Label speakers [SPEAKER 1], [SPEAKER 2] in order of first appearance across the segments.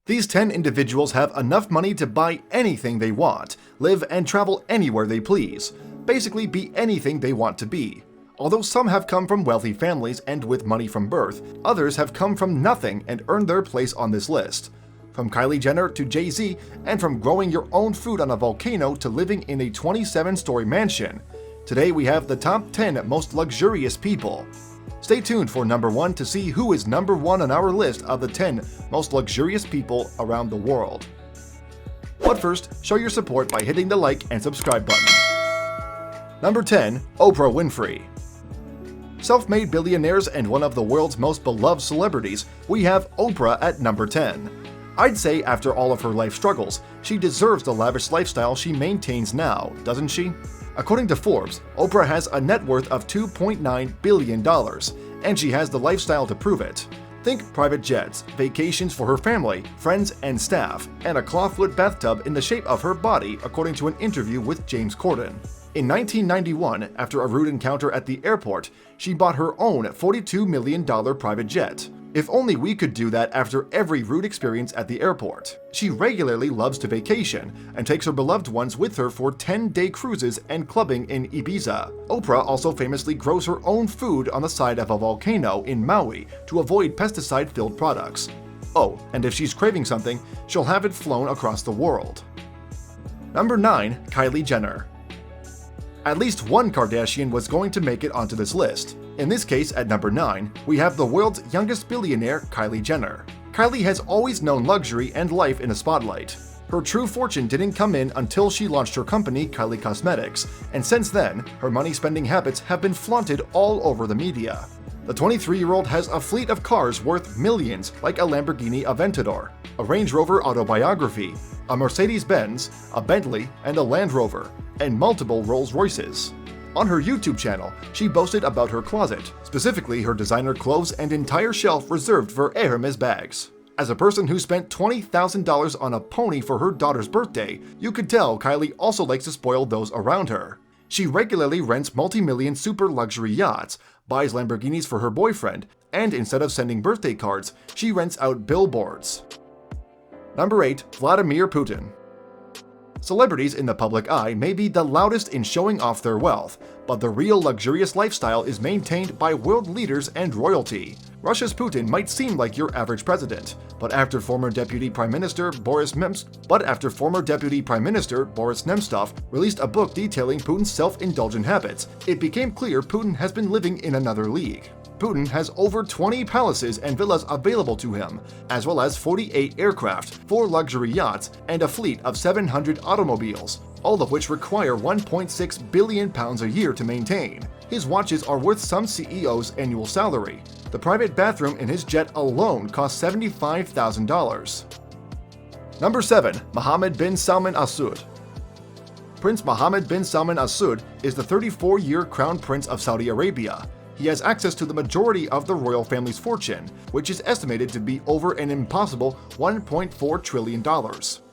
[SPEAKER 1] These 10 individuals have enough money to buy anything they want, live and travel anywhere they please, basically be anything they want to be. Although some have come from wealthy families and with money from birth, others have come from nothing and earned their place on this list. From Kylie Jenner to JayZ, and from growing your own food on a volcano to living in a 27-story mansion. Today we have the top 10 most luxurious people. Stay tuned for number 1 to see who is number 1 on our list of the 10 most luxurious people around the world. But first, show your support by hitting the like and subscribe button. Number 10. Oprah Winfrey. Self-made billionaires and one of the world's most beloved celebrities, we have Oprah at number 10. I'd say after all of her life struggles, she deserves the lavish lifestyle she maintains now, doesn't she? According to Forbes, Oprah has a net worth of $2.9 billion, and she has the lifestyle to prove it. Think private jets, vacations for her family, friends, and staff, and a clawfoot bathtub in the shape of her body, according to an interview with James Corden. In 1991, after a rude encounter at the airport, she bought her own $42 million private jet. If only we could do that after every rude experience at the airport. She regularly loves to vacation and takes her beloved ones with her for 10-day cruises and clubbing in Ibiza. Oprah also famously grows her own food on the side of a volcano in Maui to avoid pesticide-filled products. Oh, and if she's craving something, she'll have it flown across the world. Number 9. Kylie Jenner. At least one Kardashian was going to make it onto this list. In this case, at number 9, we have the world's youngest billionaire, Kylie Jenner. Kylie has always known luxury and life in the spotlight. Her true fortune didn't come in until she launched her company, Kylie Cosmetics, and since then, her money-spending habits have been flaunted all over the media. The 23-year-old has a fleet of cars worth millions, like a Lamborghini Aventador, a Range Rover Autobiography, a Mercedes-Benz, a Bentley, and a Land Rover, and multiple Rolls-Royces. On her YouTube channel, she boasted about her closet, specifically her designer clothes and entire shelf reserved for Hermes bags. As a person who spent $20,000 on a pony for her daughter's birthday, you could tell Kylie also likes to spoil those around her. She regularly rents multi-million super luxury yachts, buys Lamborghinis for her boyfriend, and instead of sending birthday cards, she rents out billboards. Number 8. Vladimir Putin. Celebrities in the public eye may be the loudest in showing off their wealth, but the real luxurious lifestyle is maintained by world leaders and royalty. Russia's Putin might seem like your average president, but after former Deputy Prime Minister Boris Nemtsov released a book detailing Putin's self-indulgent habits, it became clear Putin has been living in another league. Putin has over 20 palaces and villas available to him, as well as 48 aircraft, 4 luxury yachts, and a fleet of 700 automobiles, all of which require £1.6 billion a year to maintain. His watches are worth some CEO's annual salary. The private bathroom in his jet alone costs $75,000. Number 7. Mohammed bin Salman Al Saud. Prince Mohammed bin Salman Al Saud is the 34-year crown prince of Saudi Arabia. He has access to the majority of the royal family's fortune, which is estimated to be over an impossible $1.4 trillion.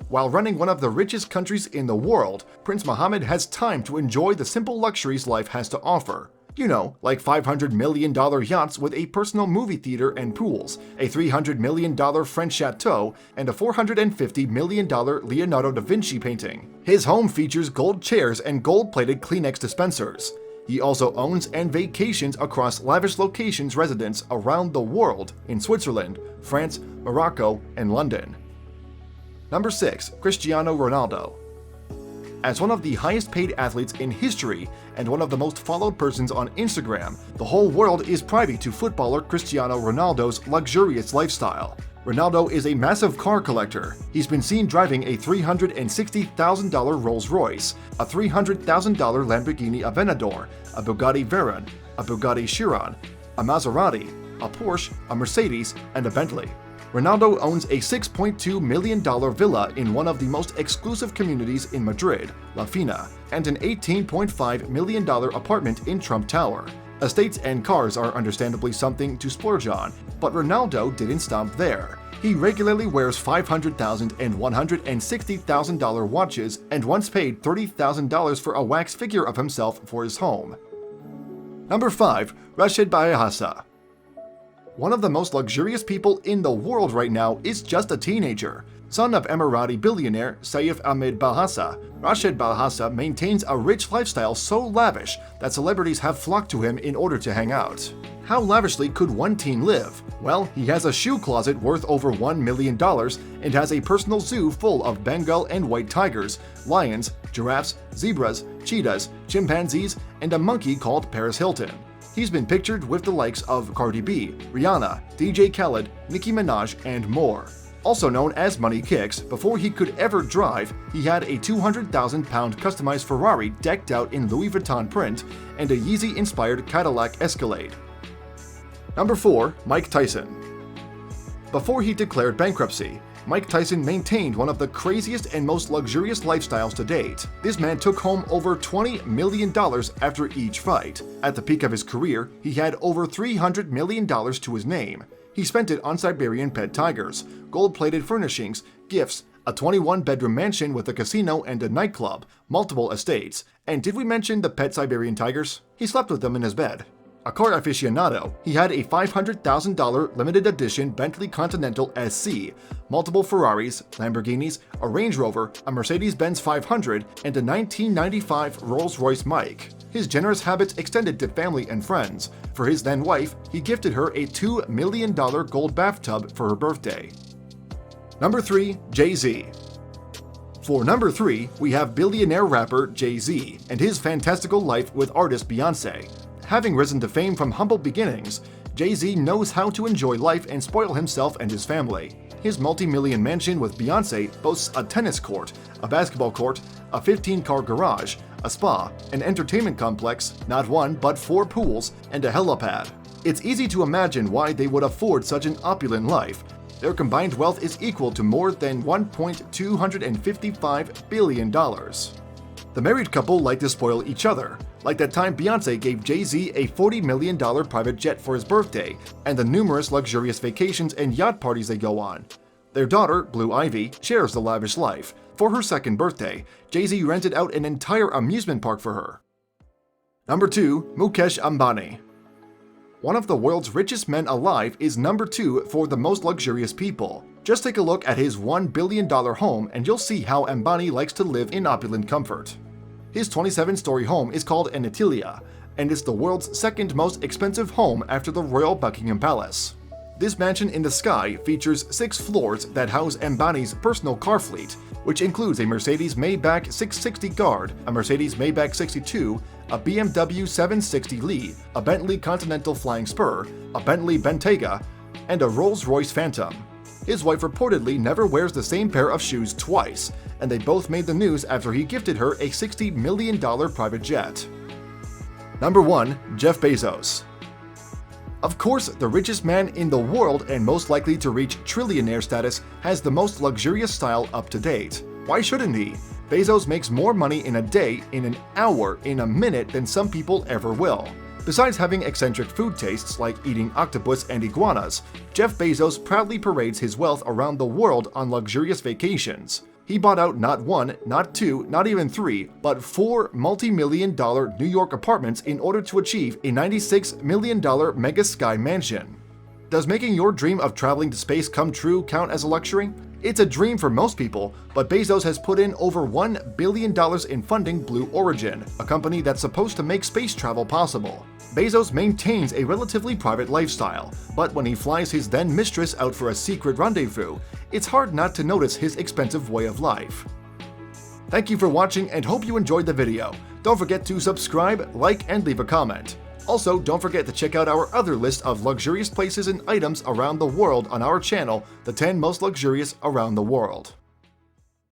[SPEAKER 1] While running one of the richest countries in the world, Prince Mohammed has time to enjoy the simple luxuries life has to offer. You know, like $500 million yachts with a personal movie theater and pools, a $300 million French chateau, and a $450 million Leonardo da Vinci painting. His home features gold chairs and gold-plated Kleenex dispensers. He also owns and vacations across lavish locations residents around the world in Switzerland, France, Morocco, and London. Number 6. Cristiano Ronaldo. As one of the highest paid athletes in history and one of the most followed persons on Instagram, the whole world is privy to footballer Cristiano Ronaldo's luxurious lifestyle. Ronaldo is a massive car collector. He's been seen driving a $360,000 Rolls-Royce, a $300,000 Lamborghini Aventador, a Bugatti Veyron, a Bugatti Chiron, a Maserati, a Porsche, a Mercedes, and a Bentley. Ronaldo owns a $6.2 million villa in one of the most exclusive communities in Madrid, La Fina, and an $18.5 million apartment in Trump Tower. Estates and cars are understandably something to splurge on, but Ronaldo didn't stop there. He regularly wears $500,000 and $160,000 watches and once paid $30,000 for a wax figure of himself for his home. Number 5. Rashed Bahasa. One of the most luxurious people in the world right now is just a teenager. Son of Emirati billionaire Saif Ahmed Bahasa, Rashed Bahasa maintains a rich lifestyle so lavish that celebrities have flocked to him in order to hang out. How lavishly could one teen live? Well, he has a shoe closet worth over $1 million and has a personal zoo full of Bengal and white tigers, lions, giraffes, zebras, cheetahs, chimpanzees, and a monkey called Paris Hilton. He's been pictured with the likes of Cardi B, Rihanna, DJ Khaled, Nicki Minaj, and more. Also known as Money Kicks, before he could ever drive, he had a 200,000-pound customized Ferrari decked out in Louis Vuitton print and a Yeezy-inspired Cadillac Escalade. Number 4. Mike Tyson. Before he declared bankruptcy, Mike Tyson maintained one of the craziest and most luxurious lifestyles to date. This man took home over $20 million after each fight. At the peak of his career, he had over $300 million to his name. He spent it on Siberian pet tigers, gold-plated furnishings, gifts, a 21-bedroom mansion with a casino and a nightclub, multiple estates, and did we mention the pet Siberian tigers? He slept with them in his bed. A car aficionado, he had a $500,000 limited edition Bentley Continental SC, multiple Ferraris, Lamborghinis, a Range Rover, a Mercedes-Benz 500, and a 1995 Rolls-Royce Mike. His generous habits extended to family and friends. For his then-wife, he gifted her a $2 million gold bathtub for her birthday. Number 3. JayZ. For number 3, we have billionaire rapper JayZ and his fantastical life with artist Beyonce. Having risen to fame from humble beginnings, JayZ knows how to enjoy life and spoil himself and his family. His multi-million mansion with Beyonce boasts a tennis court, a basketball court, a 15-car garage, a spa, an entertainment complex, not one but 4 pools, and a helipad. It's easy to imagine why they would afford such an opulent life. Their combined wealth is equal to more than $1.255 billion. The married couple like to spoil each other, like that time Beyonce gave JayZ a $40 million private jet for his birthday, and the numerous luxurious vacations and yacht parties they go on. Their daughter, Blue Ivy, shares the lavish life. For her second birthday, JayZ rented out an entire amusement park for her. Number 2. Mukesh Ambani. One of the world's richest men alive is number 2 for the most luxurious people. Just take a look at his $1 billion home and you'll see how Ambani likes to live in opulent comfort. His 27-story home is called an Atelier, and it's the world's second most expensive home after the Royal Buckingham Palace. This mansion in the sky features 6 floors that house Ambani's personal car fleet, which includes a Mercedes Maybach 660 Guard, a Mercedes Maybach 62, a BMW 760 Lee, a Bentley Continental Flying Spur, a Bentley Bentayga, and a Rolls-Royce Phantom. His wife reportedly never wears the same pair of shoes twice, and they both made the news after he gifted her a $60 million private jet. Number 1. Jeff Bezos. Of course, the richest man in the world and most likely to reach trillionaire status has the most luxurious style up to date. Why shouldn't he? Bezos makes more money in a day, in an hour, in a minute than some people ever will. Besides having eccentric food tastes like eating octopus and iguanas, Jeff Bezos proudly parades his wealth around the world on luxurious vacations. He bought out not 1, not 2, not even 3, but 4 multi-million-dollar New York apartments in order to achieve a $96 million mega sky mansion. Does making your dream of traveling to space come true count as a luxury? It's a dream for most people, but Bezos has put in over $1 billion in funding Blue Origin, a company that's supposed to make space travel possible. Bezos maintains a relatively private lifestyle, but when he flies his then-mistress out for a secret rendezvous, it's hard not to notice his expensive way of life. Thank you for watching and hope you enjoyed the video. Don't forget to subscribe, like, and leave a comment. Also, don't forget to check out our other list of luxurious places and items around the world on our channel, The 10 Most Luxurious Around the World.